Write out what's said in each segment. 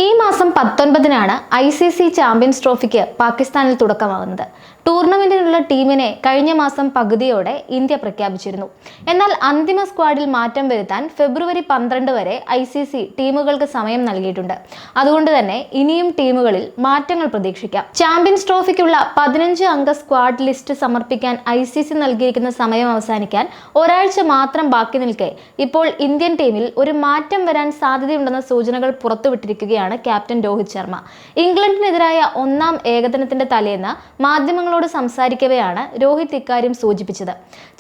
ഈ മാസം 19-നാണ് ICC champions ട്രോഫിക്ക് പാകിസ്ഥാനിൽ തുടക്കമാകുന്നത്. ടൂർണമെന്റിനുള്ള ടീമിനെ കഴിഞ്ഞ മാസം പകുതിയോടെ ഇന്ത്യ പ്രഖ്യാപിച്ചിരുന്നു. എന്നാൽ അന്തിമ സ്ക്വാഡിൽ മാറ്റം വരുത്താൻ ഫെബ്രുവരി 12 വരെ ICC ടീമുകൾക്ക് സമയം നൽകിയിട്ടുണ്ട്. അതുകൊണ്ട് തന്നെ ഇനിയും ടീമുകളിൽ മാറ്റങ്ങൾ പ്രതീക്ഷിക്കാം. ചാമ്പ്യൻസ് ട്രോഫിക്കുള്ള 15 അംഗ സ്ക്വാഡ് ലിസ്റ്റ് സമർപ്പിക്കാൻ ICC നൽകിയിരിക്കുന്ന സമയം അവസാനിക്കാൻ ഒരാഴ്ച മാത്രം ബാക്കി നിൽക്കെ ഇപ്പോൾ ഇന്ത്യൻ ടീമിൽ ഒരു മാറ്റം വരാൻ സാധ്യതയുണ്ടെന്ന സൂചനകൾ പുറത്തുവിട്ടിരിക്കുകയാണ് ക്യാപ്റ്റൻ രോഹിത് ശർമ്മ. ഇംഗ്ലണ്ടിനെതിരായ 1-ാം ഏകദിനത്തിന്റെ തലേന്ന് മാധ്യമങ്ങളോട് സംസാരിക്കവെയാണ് രോഹിത് ഇക്കാര്യം സൂചിപ്പിച്ചത്.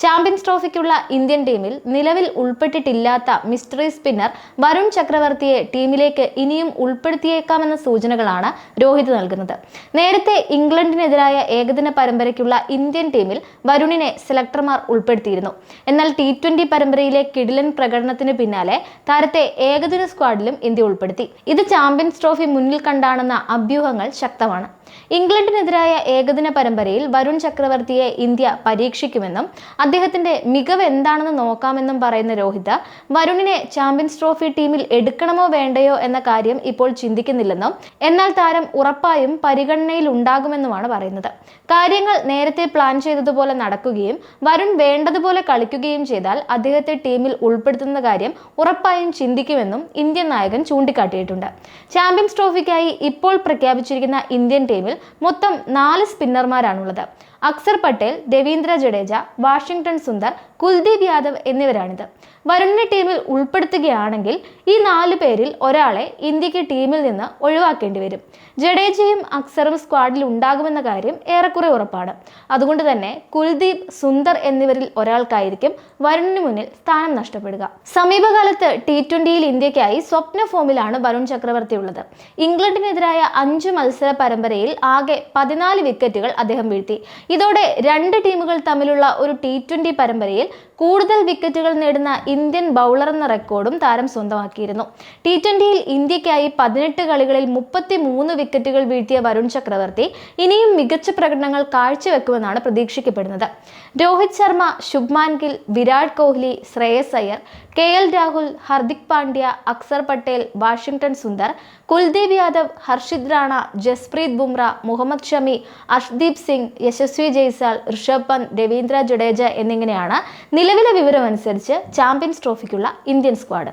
ചാമ്പ്യൻസ് ട്രോഫിക്കുള്ള ഇന്ത്യൻ ടീമിൽ നിലവിൽ ഉൾപ്പെട്ടിട്ടില്ലാത്ത മിസ്റ്ററി സ്പിന്നർ വരുൺ ചക്രവർത്തിയെ ടീമിലേക്ക് ഇനിയും ഉൾപ്പെടുത്തിയേക്കാമെന്ന സൂചനകളാണ് രോഹിത് നൽകുന്നത്. നേരത്തെ ഇംഗ്ലണ്ടിനെതിരായ ഏകദിന പരമ്പരയ്ക്കുള്ള ഇന്ത്യൻ ടീമിൽ വരുണിനെ സെലക്ടർമാർ ഉൾപ്പെടുത്തിയിരുന്നു. എന്നാൽ T20 പരമ്പരയിലെ കിടിലൻ പ്രകടനത്തിന് പിന്നാലെ താരത്തെ ഏകദിന സ്ക്വാഡിലും ഇന്ത്യ ഉൾപ്പെടുത്തി. ഇത് ചാമ്പ്യൻസ് ട്രോഫി മുന്നിൽ കണ്ടാണെന്ന അഭ്യൂഹങ്ങൾ ശക്തമാണ്. ഇംഗ്ലണ്ടിനെതിരായ ഏകദിന പരമ്പരയിൽ വരുൺ ചക്രവർത്തിയെ ഇന്ത്യ പരീക്ഷിക്കുമെന്നും അദ്ദേഹത്തിന്റെ മികവ് എന്താണെന്ന് നോക്കാമെന്നും പറയുന്ന രോഹിത് വരുണിനെ ചാമ്പ്യൻസ് ട്രോഫി ടീമിൽ എടുക്കണമോ വേണ്ടയോ എന്ന കാര്യം ഇപ്പോൾ ചിന്തിക്കുന്നില്ലെന്നും എന്നാൽ താരം ഉറപ്പായും പരിഗണനയിൽ ഉണ്ടാകുമെന്നുമാണ് പറയുന്നത്. കാര്യങ്ങൾ നേരത്തെ പ്ലാൻ ചെയ്തതുപോലെ നടക്കുകയും വരുൺ വേണ്ടതുപോലെ കളിക്കുകയും ചെയ്താൽ അദ്ദേഹത്തെ ടീമിൽ ഉൾപ്പെടുത്തുന്ന കാര്യം ഉറപ്പായും ചിന്തിക്കുമെന്നും ഇന്ത്യൻ നായകൻ ചൂണ്ടിക്കാട്ടിയിട്ടുണ്ട്. ചാമ്പ്യൻസ് ട്രോഫിക്കായി ഇപ്പോൾ പ്രഖ്യാപിച്ചിരിക്കുന്ന ഇന്ത്യൻ ടീമിൽ മൊത്തം 4 സ്പിന്നർമാരാണുള്ളത്. അക്സർ പട്ടേൽ, രവീന്ദ്ര ജഡേജ, വാഷിംഗ്ടൺ സുന്ദർ, കുൽദീപ് യാദവ് എന്നിവരാണിത്. വരുണിനെ ടീമിൽ ഉൾപ്പെടുത്തുകയാണെങ്കിൽ ഈ 4 പേരിൽ ഒരാളെ ഇന്ത്യക്ക് ടീമിൽ നിന്ന് ഒഴിവാക്കേണ്ടി വരും. ജഡേജയും അക്സറും സ്ക്വാഡിൽ ഉണ്ടാകുമെന്ന കാര്യം ഏറെക്കുറെ ഉറപ്പാണ്. അതുകൊണ്ട് തന്നെ കുൽദീപ്, സുന്ദർ എന്നിവരിൽ ഒരാൾക്കായിരിക്കും വരുണിന് മുന്നിൽ സ്ഥാനം നഷ്ടപ്പെടുക. സമീപകാലത്ത് T20യിൽ ഇന്ത്യക്കായി സ്വപ്ന ഫോമിലാണ് വരുൺ ചക്രവർത്തി ഉള്ളത്. ഇംഗ്ലണ്ടിനെതിരായ 5 മത്സര പരമ്പരയിൽ ആകെ 14 വിക്കറ്റുകൾ അദ്ദേഹം വീഴ്ത്തി. ഇതോടെ 2 ടീമുകൾ തമ്മിലുള്ള ഒരു T20 പരമ്പരയിൽ കൂടുതൽ വിക്കറ്റുകൾ നേടുന്ന ഇന്ത്യൻ ബൗളർ എന്ന റെക്കോർഡും താരം സ്വന്തമാക്കിയിരുന്നു. T20യിൽ ഇന്ത്യക്കായി 18 കളികളിൽ 33 വിക്കറ്റുകൾ വീഴ്ത്തിയ വരുൺ ചക്രവർത്തി ഇനിയും മികച്ച പ്രകടനങ്ങൾ കാഴ്ചവെക്കുമെന്നാണ് പ്രതീക്ഷിക്കപ്പെടുന്നത്. രോഹിത് ശർമ്മ, ശുഭ്മാൻ ഗിൽ, വിരാട് കോഹ്ലി, ശ്രേയസ് അയ്യർ, KL രാഹുൽ, ഹർദിക് പാണ്ഡ്യ, അക്സർ പട്ടേൽ, വാഷിംഗ്ടൺ സുന്ദർ, കുൽദീപ് യാദവ്, ഹർഷിത് റാണ, ജസ്പ്രീത് ബുംറ, മുഹമ്മദ് ഷമി, അർഷ്ദീപ് സിംഗ്, യശസ്വി ജയ്സാൽ, ഋഷഭ് പന്ത്, രവീന്ദ്ര ജഡേജ എന്നിങ്ങനെയാണ് നിലവിലെ വിവരമനുസരിച്ച് ചാമ്പ്യൻസ് ട്രോഫിക്കുള്ള ഇന്ത്യൻ സ്ക്വാഡ്.